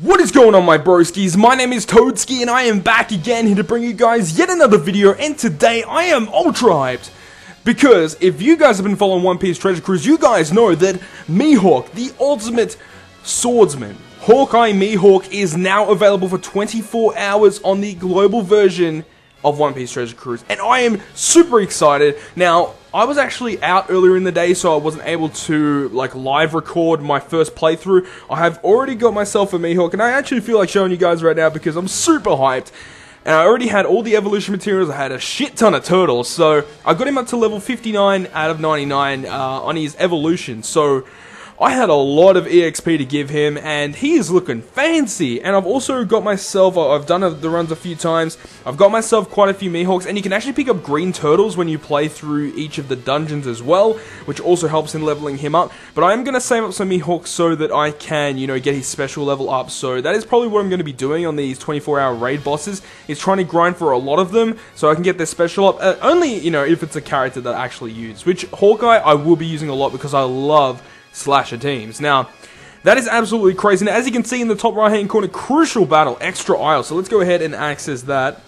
What is going on, my broskies? My name is Toadskii and I am back again here to bring you guys yet another video, and today I am ultra hyped because if you guys have been following One Piece Treasure Cruise, you guys know that Mihawk, the ultimate swordsman, Hawkeye Mihawk, is now available for 24 hours on the global version of One Piece Treasure Cruise, and I am super excited. Now, I was actually out earlier in the day, so I wasn't able to live record my first playthrough. I have already got myself a Mihawk, and I actually feel like showing you guys right now because I'm super hyped. And I already had all the evolution materials. I had a shit ton of turtles, so I got him up to level 59 out of 99 on his evolution. So I had a lot of EXP to give him, and he is looking fancy. And I've also got myself, I've done the runs a few times, I've got myself quite a few Mihawks, and you can actually pick up green turtles when you play through each of the dungeons as well, which also helps in leveling him up. But I am going to save up some Mihawks so that I can, get his special level up. So that is probably what I'm going to be doing on these 24-hour raid bosses, is trying to grind for a lot of them so I can get their special up. Only, if it's a character that I actually use, which Hawkeye I will be using a lot because I love slasher teams. Now, that is absolutely crazy. Now, as you can see in the top right hand corner, crucial battle, extra aisle. So let's go ahead and access that,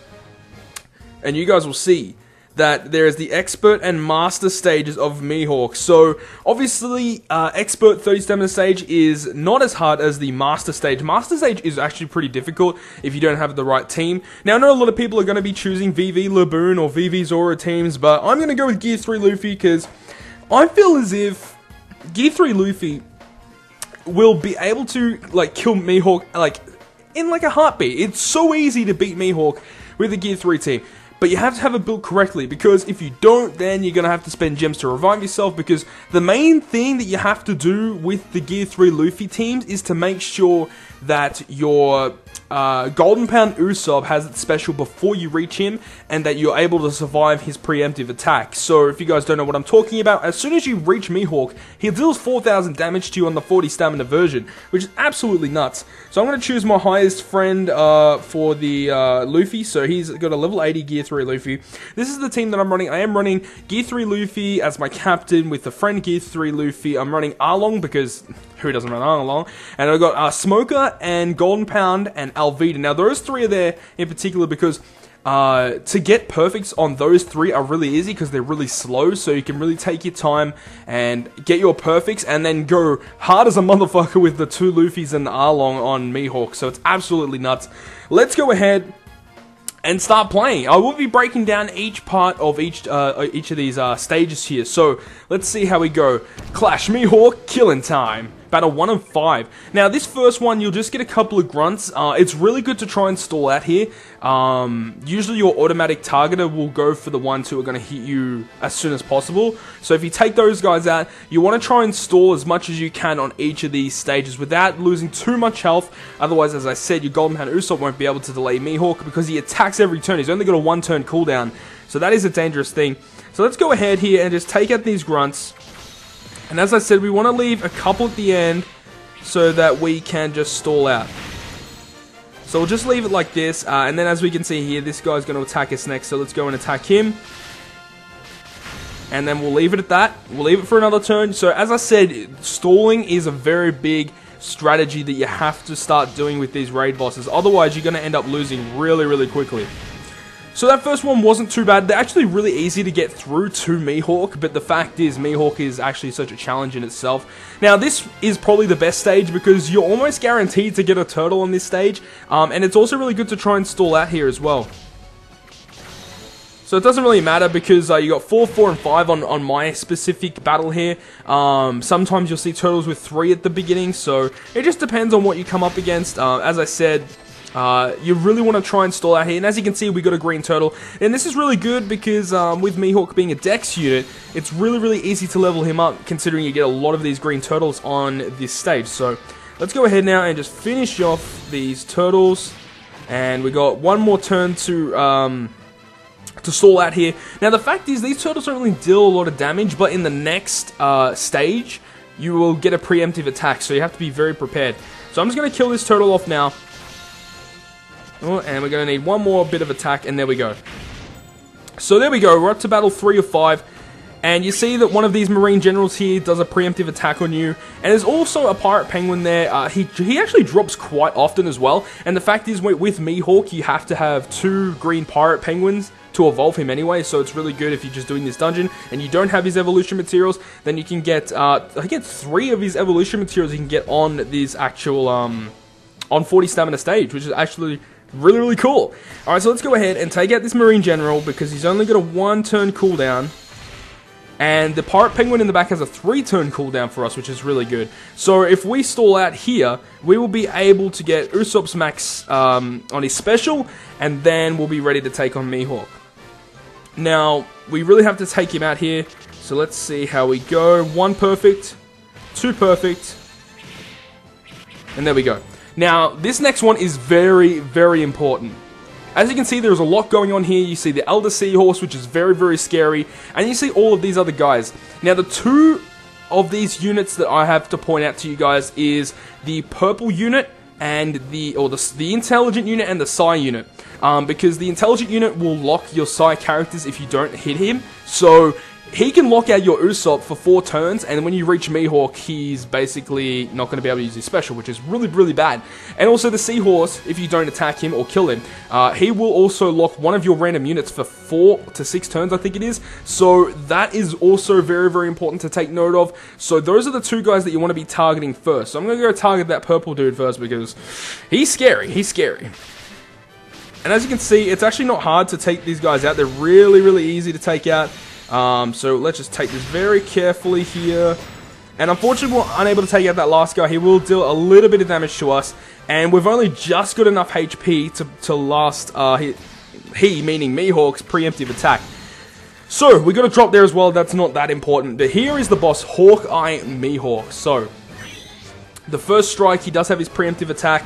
and you guys will see that there is the expert and master stages of Mihawk. So obviously expert 30 stamina stage is not as hard as the master stage. Master stage is actually pretty difficult if you don't have the right team. Now, I know a lot of people are going to be choosing VV Laboon or VV Zora teams, but I'm going to go with Gear 3 Luffy because I feel as if Gear 3 Luffy will be able to kill Mihawk in a heartbeat. It's so easy to beat Mihawk with the Gear 3 team, but you have to have it built correctly, because if you don't, then you're going to have to spend gems to revive yourself, because the main thing that you have to do with the Gear 3 Luffy teams is to make sure that your Golden Pound Usopp has its special before you reach him, and that you're able to survive his preemptive attack. So if you guys don't know what I'm talking about, as soon as you reach Mihawk, he deals 4,000 damage to you on the 40 stamina version, which is absolutely nuts. So I'm going to choose my highest friend for the Luffy, so he's got a level 80 Gear 3 Luffy. This is the team that I'm running. I am running Gear 3 Luffy as my captain with the friend Gear 3 Luffy. I'm running Arlong because who doesn't run Arlong? And I've got Smoker and Golden Pound and Alvida. Now, those three are there in particular because to get perfects on those three are really easy because they're really slow, so you can really take your time and get your perfects and then go hard as a motherfucker with the two Luffys and Arlong on Mihawk. So it's absolutely nuts. Let's go ahead and start playing. I will be breaking down each part of each of these stages here. So let's see how we go. Clash Mihawk, killing time. Battle 1 of 5. Now, this first one, you'll just get a couple of grunts. It's really good to try and stall out here. Usually your automatic targeter will go for the ones who are going to hit you as soon as possible. So if you take those guys out, you want to try and stall as much as you can on each of these stages without losing too much health. Otherwise, as I said, your Golden Pound Usopp won't be able to delay Mihawk because he attacks every turn. He's only got a 1-turn cooldown. So that is a dangerous thing. So let's go ahead here and just take out these grunts. And as I said, we want to leave a couple at the end so that we can just stall out. So we'll just leave it like this, and then as we can see here, this guy's going to attack us next, so let's go and attack him. And then we'll leave it at that. We'll leave it for another turn. So as I said, stalling is a very big strategy that you have to start doing with these raid bosses. Otherwise, you're going to end up losing really, really quickly. So that first one wasn't too bad. They're actually really easy to get through to Mihawk, but the fact is Mihawk is actually such a challenge in itself. Now, this is probably the best stage because you're almost guaranteed to get a turtle on this stage, and it's also really good to try and stall out here as well. So it doesn't really matter because you got 4, 4, and 5 on my specific battle here. Sometimes you'll see turtles with 3 at the beginning, so it just depends on what you come up against. As I said, you really want to try and stall out here, and as you can see, we got a green turtle, and this is really good because with Mihawk being a dex unit, it's really easy to level him up considering you get a lot of these green turtles on this stage. So let's go ahead now and just finish off these turtles, and we got one more turn to stall out here. Now the fact is, these turtles don't really deal a lot of damage, but in the next stage, you will get a preemptive attack, so you have to be very prepared. So I'm just going to kill this turtle off now. Oh, and we're going to need one more bit of attack, and there we go. So there we go, we're up to battle 3 of 5. And you see that one of these Marine Generals here does a preemptive attack on you. And there's also a Pirate Penguin there. He actually drops quite often as well. And the fact is, with Mihawk, you have to have 2 green Pirate Penguins to evolve him anyway. So it's really good if you're just doing this dungeon and you don't have his evolution materials. Then you can get, I get 3 of his evolution materials you can get on this actual, on 40 stamina stage, which is actually really, really cool. Alright, so let's go ahead and take out this Marine General because he's only got a 1-turn cooldown. And the Pirate Penguin in the back has a 3-turn cooldown for us, which is really good. So if we stall out here, we will be able to get Usopp's max on his special, and then we'll be ready to take on Mihawk. Now, we really have to take him out here, so let's see how we go. 1 perfect, 2 perfect, and there we go. Now, this next one is very, very important. As you can see, there's a lot going on here. You see the Elder Seahorse, which is very, very scary. And you see all of these other guys. Now, the 2 of these units that I have to point out to you guys is the purple unit and the intelligent unit and the Psi unit. Because the intelligent unit will lock your Psi characters if you don't hit him. So he can lock out your Usopp for 4 turns, and when you reach Mihawk, he's basically not going to be able to use his special, which is really, really bad. And also the Seahorse, if you don't attack him or kill him, he will also lock one of your random units for 4 to 6 turns, I think it is. So that is also very, very important to take note of. So those are the 2 guys that you want to be targeting first. So I'm going to go target that purple dude first because he's scary. He's scary. And as you can see, it's actually not hard to take these guys out. They're really, really easy to take out. So let's just take this very carefully here. And unfortunately, we're unable to take out that last guy. He will deal a little bit of damage to us. And we've only just got enough HP to last he, meaning Mihawk's preemptive attack. So, we got to drop there as well. That's not that important. But here is the boss, Hawkeye Mihawk. So, the first strike, he does have his preemptive attack.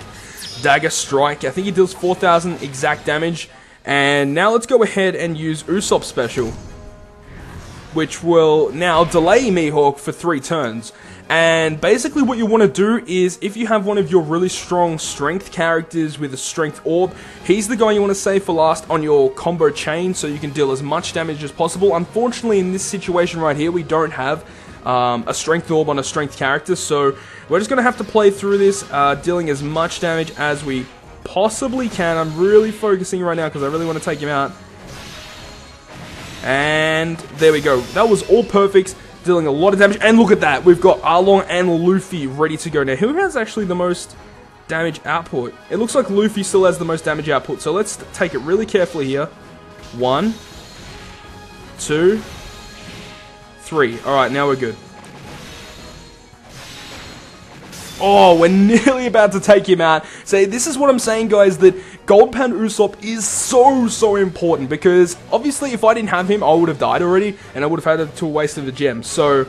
Dagger Strike. I think he deals 4,000 exact damage. And now let's go ahead and use Usopp's special, which will now delay Mihawk for 3 turns. And basically what you want to do is, if you have one of your really strong strength characters with a strength orb, he's the guy you want to save for last on your combo chain so you can deal as much damage as possible. Unfortunately, in this situation right here, we don't have a strength orb on a strength character, so we're just going to have to play through this, dealing as much damage as we possibly can. I'm really focusing right now because I really want to take him out. And there we go. That was all perfect, dealing a lot of damage. And look at that. We've got Arlong and Luffy ready to go. Now, who has actually the most damage output? It looks like Luffy still has the most damage output. So let's take it really carefully here. 1, 2, 3. Alright, now we're good. Oh, we're nearly about to take him out. So this is what I'm saying, guys, that Gold Pound Usopp is so important, because obviously if I didn't have him, I would have died already, and I would have had to a waste of the gem. So,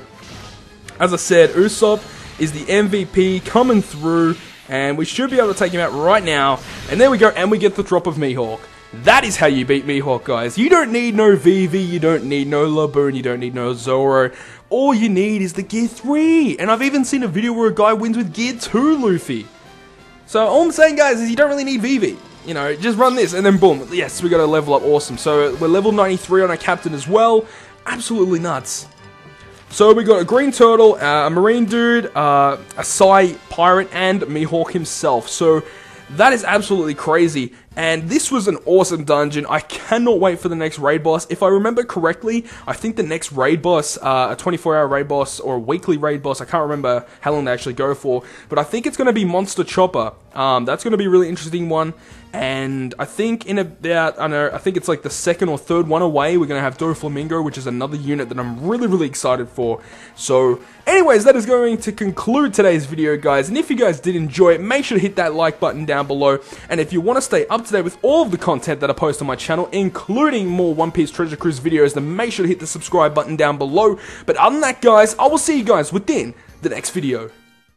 as I said, Usopp is the MVP coming through, and we should be able to take him out right now. And there we go, and we get the drop of Mihawk. That is how you beat Mihawk, guys. You don't need no Vivi, you don't need no Laboon, you don't need no Zoro. All you need is the Gear 3. And I've even seen a video where a guy wins with Gear 2 Luffy. So all I'm saying, guys, is you don't really need Vivi. You know, just run this and then boom. Yes, we got to level up. Awesome. So we're level 93 on our captain as well. Absolutely nuts. So we got a green turtle, a marine dude, a Psi pirate, and Mihawk himself. So that is absolutely crazy, and this was an awesome dungeon. I cannot wait for the next raid boss. If I remember correctly, I think the next raid boss, a 24-hour raid boss or a weekly raid boss, I can't remember how long they actually go for, but I think it's going to be Monster Chopper. That's going to be a really interesting one, and I think in about, I think it's like the second or third one away, we're going to have Doflamingo, which is another unit that I'm really excited for. So, anyways, that is going to conclude today's video, guys, and if you guys did enjoy it, make sure to hit that like button down below, and if you want to stay up to date with all of the content that I post on my channel, including more One Piece Treasure Cruise videos, then make sure to hit the subscribe button down below. But other than that, guys, I will see you guys within the next video.